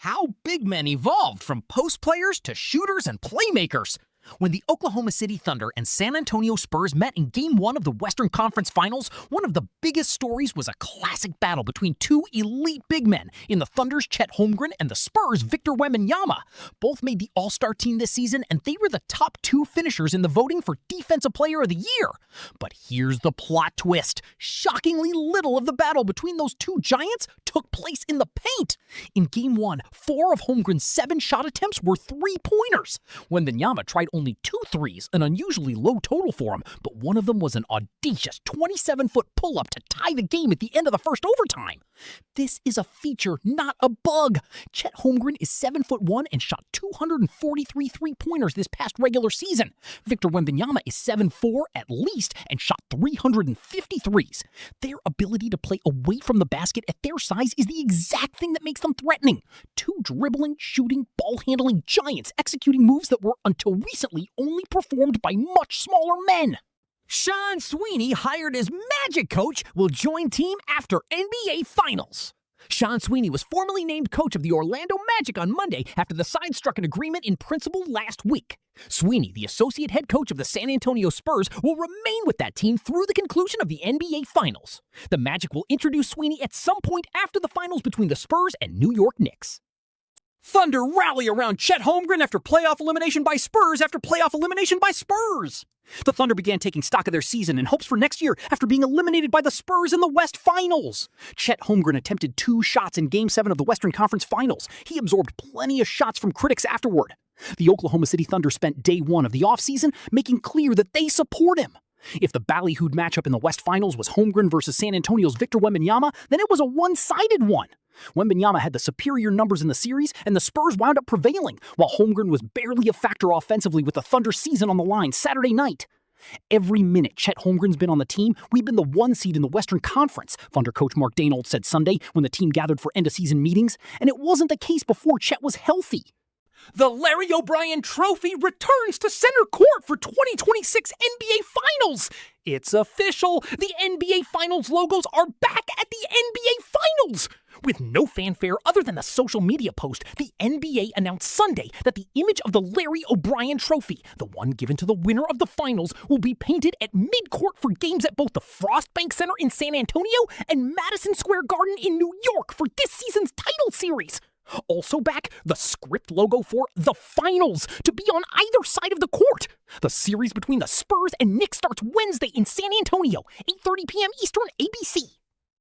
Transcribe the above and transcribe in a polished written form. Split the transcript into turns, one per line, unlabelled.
How big men evolved from post players to shooters and playmakers. When the Oklahoma City Thunder and San Antonio Spurs met in Game 1 of the Western Conference Finals, one of the biggest stories was a classic battle between two elite big men in the Thunder's Chet Holmgren and the Spurs' Victor Wembanyama. Both made the All-Star team this season, and they were the top two finishers in the voting for Defensive Player of the Year. But here's the plot twist. Shockingly little of the battle between those two giants took place in the paint. In Game 1, 4 of Holmgren's 7 shot attempts were three-pointers. Wembanyama tried only 2 threes, an unusually low total for him, but one of them was an audacious 27-foot pull-up to tie the game at the end of the first overtime. This is a feature, not a bug. Chet Holmgren is 7'1" and shot 243 three-pointers this past regular season. Victor Wembanyama is 7'4" at least and shot 353s. Their ability to play away from the basket at their size is the exact thing that makes them threatening. Two dribbling, shooting, ball-handling giants executing moves that were, until recently, only performed by much smaller men.
Sean Sweeney, hired as Magic coach, will join team after NBA Finals. Sean Sweeney was formally named coach of the Orlando Magic on Monday after the side struck an agreement in principle last week. Sweeney, the associate head coach of the San Antonio Spurs, will remain with that team through the conclusion of the NBA Finals. The Magic will introduce Sweeney at some point after the finals between the Spurs and New York Knicks.
Thunder rally around Chet Holmgren after playoff elimination by Spurs after playoff elimination by Spurs. The Thunder began taking stock of their season and hopes for next year after being eliminated by the Spurs in the West Finals. Chet Holmgren attempted 2 shots in Game 7 of the Western Conference Finals. He absorbed plenty of shots from critics afterward. The Oklahoma City Thunder spent day 1 of the offseason making clear that they support him. If the ballyhooed matchup in the West Finals was Holmgren versus San Antonio's Victor Wembanyama, then it was a one-sided one. Wembanyama had the superior numbers in the series, and the Spurs wound up prevailing, while Holmgren was barely a factor offensively with the Thunder season on the line Saturday night. Every minute Chet Holmgren's been on the team, we've been the 1 seed in the Western Conference, Thunder coach Mark Daigneault said Sunday when the team gathered for end-of-season meetings, and it wasn't the case before Chet was healthy.
The Larry O'Brien Trophy returns to center court for 2026 NBA Finals. It's official. The NBA Finals logos are back at the NBA Finals. With no fanfare other than the social media post, the NBA announced Sunday that the image of the Larry O'Brien Trophy, the one given to the winner of the finals, will be painted at midcourt for games at both the Frost Bank Center in San Antonio and Madison Square Garden in New York for this season's title series. Also back, the script logo for the Finals to be on either side of the court. The series between the Spurs and Knicks starts Wednesday in San Antonio, 8:30 p.m. Eastern, ABC.